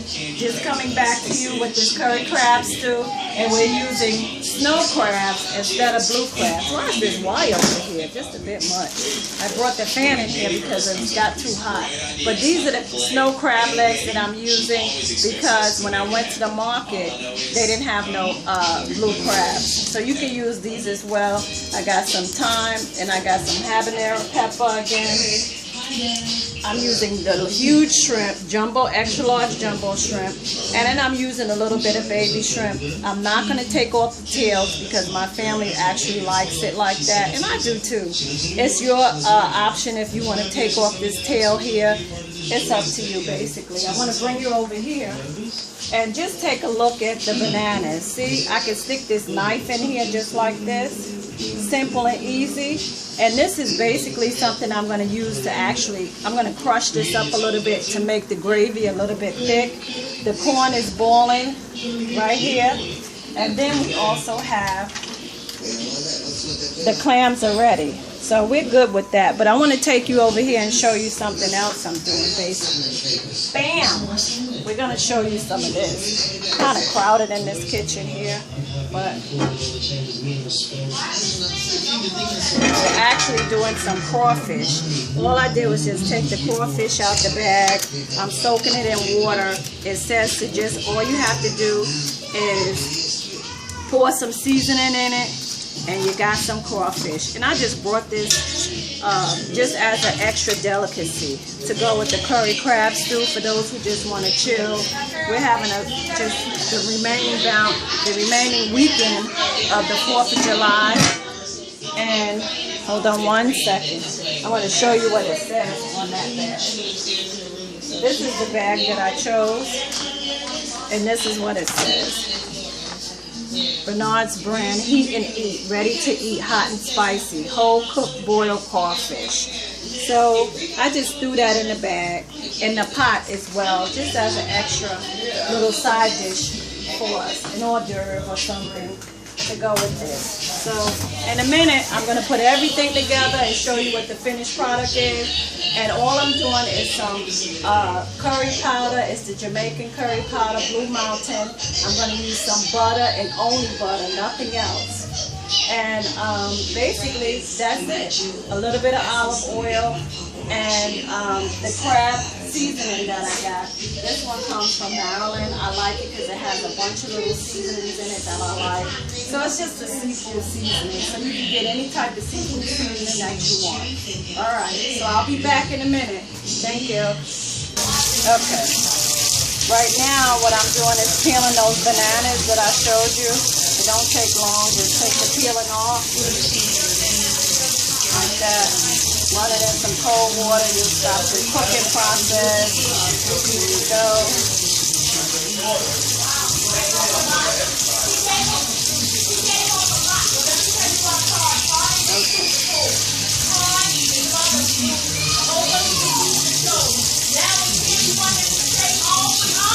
Just coming back to you with this curry crab stew, and we're using snow crabs instead of blue crabs. Why is this wire over here? Just a bit much. I brought the fan in here because it got too hot. But these are the snow crab legs that I'm using because when I went to the market, they didn't have no blue crabs. So you can use these as well. I got some thyme and I got some habanero pepper again. I'm using the huge shrimp, jumbo, extra large jumbo shrimp, and then I'm using a little bit of baby shrimp. I'm not going to take off the tails because my family actually likes it like that, and I do too. It's your option if you want to take off this tail here. It's up to you basically. I want to bring you over here and just take a look at the bananas. See, I can stick this knife in here just like this. Simple and easy. And this is basically something I'm going to use to I'm going to crush this up a little bit to make the gravy a little bit thick. The corn is boiling right here. And then we also have the clams are ready. So we're good with that. But I want to take you over here and show you something else I'm doing basically. Bam! We're going to show you some of this. Kind of crowded in this kitchen here. But we're actually doing some crawfish. All I did was just take the crawfish out the bag. I'm soaking it in water. It says to just, all you have to do is pour some seasoning in it, and you got some crawfish. And I just brought this just as an extra delicacy to go with the curry crab stew for those who just want to chill. We're having just the remaining weekend of the 4th of July. And hold on one second. I want to show you what it says on that bag. This is the bag that I chose, and this is what it says. Bernard's brand, heat and eat, ready to eat, hot and spicy, whole cooked boiled crawfish. So I just threw that in the bag, in the pot as well, just as an extra little side dish for us, an hors d'oeuvre or something to go with this. So in a minute, I'm going to put everything together and show you what the finished product is. And all I'm doing is some curry powder. It's the Jamaican curry powder, Blue Mountain. I'm going to use some butter and only butter, nothing else. And basically, that's it. A little bit of olive oil and the crab seasoning that I got. This one comes from Maryland. I like it because it has a bunch of little seasonings in it that I like. So it's just a seafood seasoning. So you can get any type of seafood seasoning that you want. Alright, so I'll be back in a minute. Thank you. Okay. Right now, what I'm doing is peeling those bananas that I showed you. It don't take long. Just take the peeling off. Like that. Run it in some cold water. You stop the cooking process. Here you go. Okay.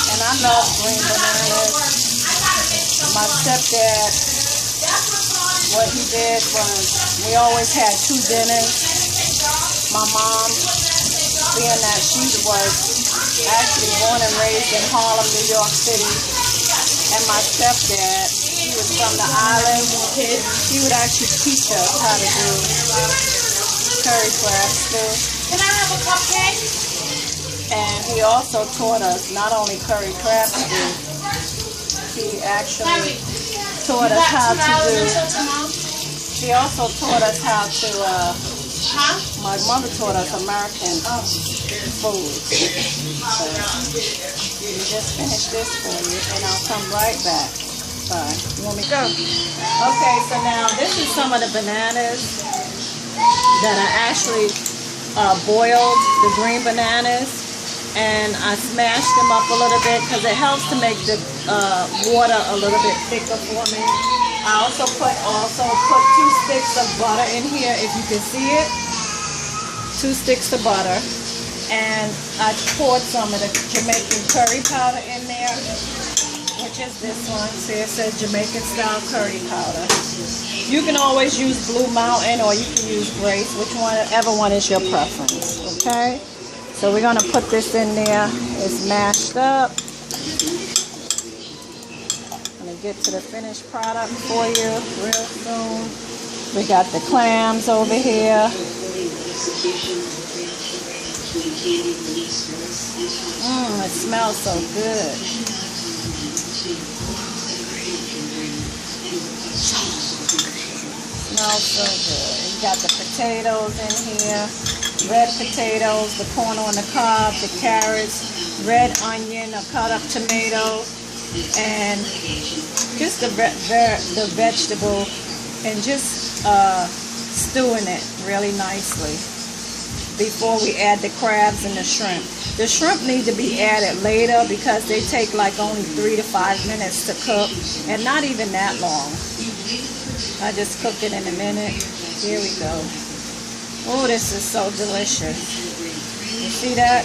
And I love green bananas. My stepdad, what he did was we always had 2 dinners. My mom, being that she was actually born and raised in Harlem, New York City, and my stepdad, he was from the island. He would actually teach us how to do curry crab stew. Can I have a cupcake? And he also taught us not only curry crab stew, he actually taught us how to do, he also taught us how to, my mother taught us American food. So, we just finished this for you, and I'll come right back. Bye. You want me to go? Okay, so now this is some of the bananas that I actually boiled, the green bananas, and I smashed them up a little bit because it helps to make the water a little bit thicker for me. I also put 2 sticks of butter in here, if you can see it. 2 sticks of butter. And I poured some of the Jamaican curry powder in there, which is this one. See, it says Jamaican style curry powder. You can always use Blue Mountain or you can use Grace, whichever one is your preference. Okay? So we're going to put this in there. It's mashed up. I'm gonna get to the finished product for you real soon. We got the clams over here. It smells so good. Smells so good. You got the potatoes in here. Red potatoes, the corn on the cob, the carrots, red onion, a cut up tomato, and just the vegetable, and just stewing it really nicely before we add the crabs and the shrimp. The shrimp need to be added later because they take like only 3 to 5 minutes to cook, and not even that long. I just cook it in a minute. Here we go. Oh, this is so delicious. You see that?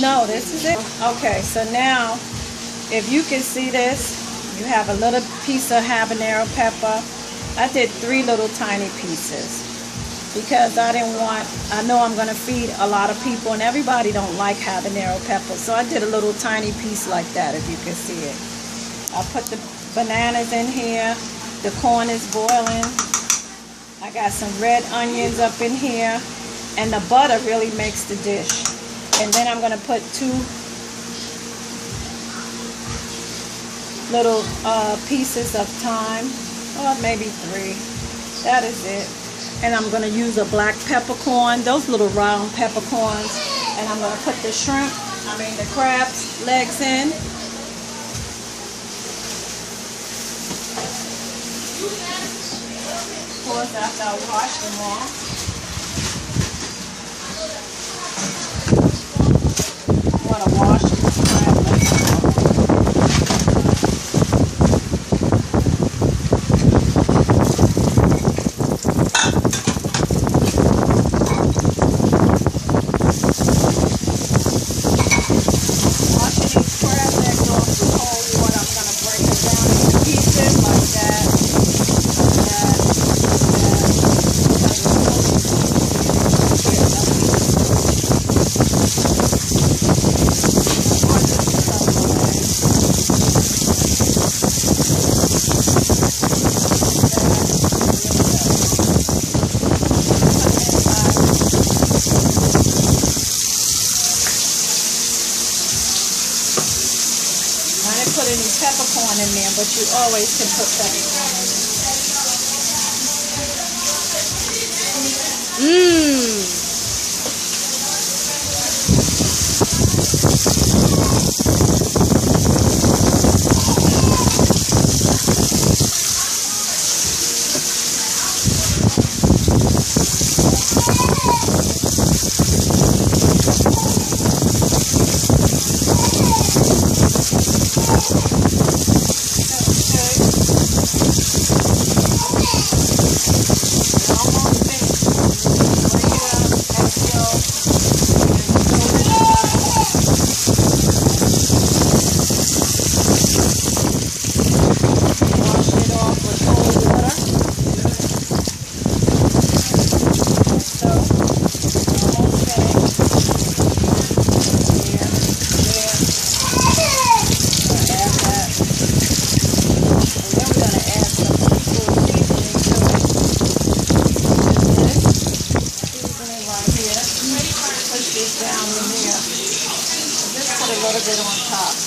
No, this is it. Okay, so now, if you can see this, you have a little piece of habanero pepper. I did 3 little tiny pieces because I know I'm going to feed a lot of people, and everybody don't like habanero pepper. So I did a little tiny piece like that, if you can see it. I put the bananas in here. The corn is boiling. I got some red onions up in here, and the butter really makes the dish. And then I'm going to put 2 little pieces of thyme, or maybe 3. That is it. And I'm going to use a black peppercorn, those little round peppercorns, and I'm going to put the the crab's legs in. Of course, after I wash them off. I'm going to wash these crab legs off. Washing these crab legs off with cold water, I'm going to break it down into pieces like that. I didn't put any peppercorn in there, but you always can put peppercorn in there.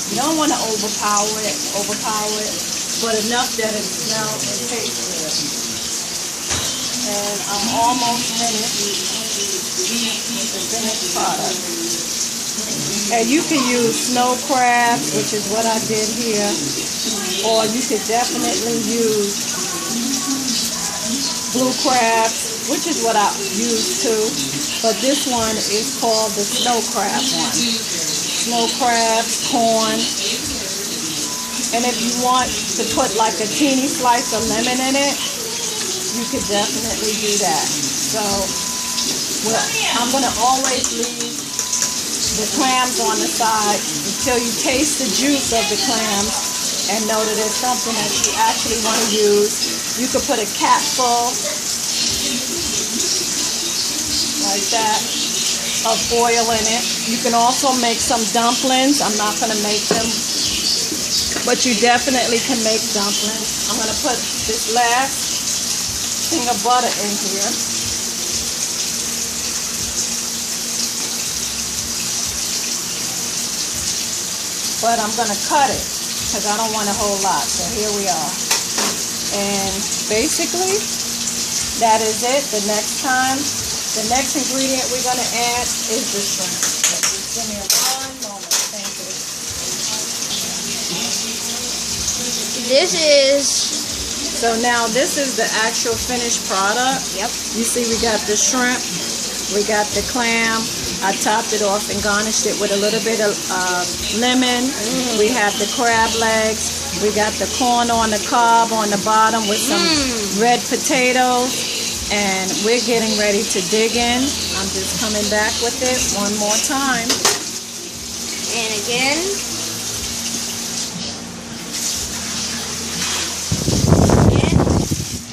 You don't want to overpower it, but enough that it smells and tastes good. And I'm almost finished with the finished product. And you can use snow crabs, which is what I did here, or you could definitely use blue crabs, which is what I use too. But this one is called the snow crab one. Snow crabs, corn, and if you want to put like a teeny slice of lemon in it, you could definitely do that. So, I'm going to always leave the clams on the side until you taste the juice of the clams and know that it's something that you actually want to use. You could put a capful like that of oil in it. You can also make some dumplings. I'm not going to make them, but you definitely can make dumplings. I'm going to put this last thing of butter in here. But I'm going to cut it because I don't want a whole lot. So here we are. And basically, that is it. The next ingredient we're going to add is the shrimp. So just give me one moment. Thank you. So now this is the actual finished product. Yep. You see we got the shrimp, we got the clam. I topped it off and garnished it with a little bit of lemon. We have the crab legs. We got the corn on the cob on the bottom with some red potatoes. And we're getting ready to dig in. I'm just coming back with it one more time. And again.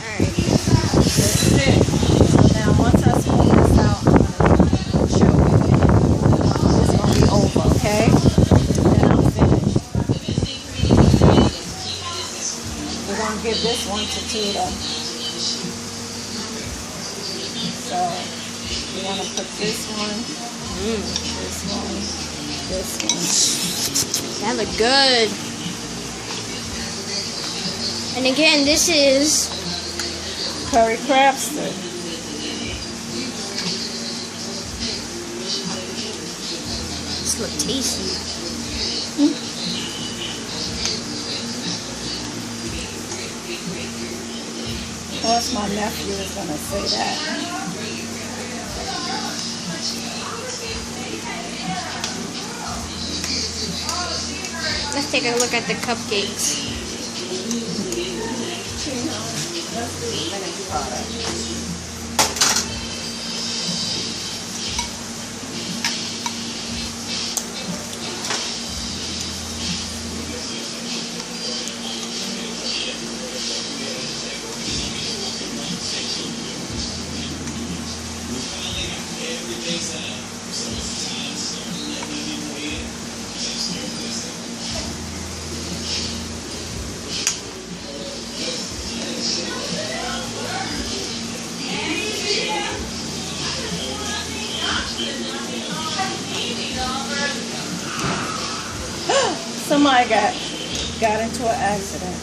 Alright. This is it. So now once I spoon this out, I'm going to show you. It's going to be over, okay? Then I'm finished. We're going to give this one to Tita. So you want to put this one, this one. That look good. And again, this is curry crab stick. This look tasty. Of course, my nephew is going to say that. Let's take a look at the cupcakes. Let's do the finished product. Somebody got into an accident.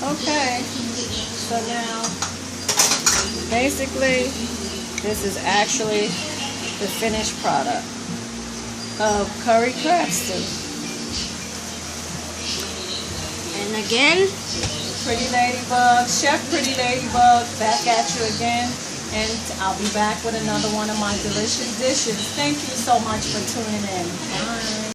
Okay, so now basically this is actually the finished product of curry crab stew. And again, Pretty Ladybug, Chef Pretty Ladybug, back at you again, and I'll be back with another one of my delicious dishes. Thank you so much for tuning in. Bye.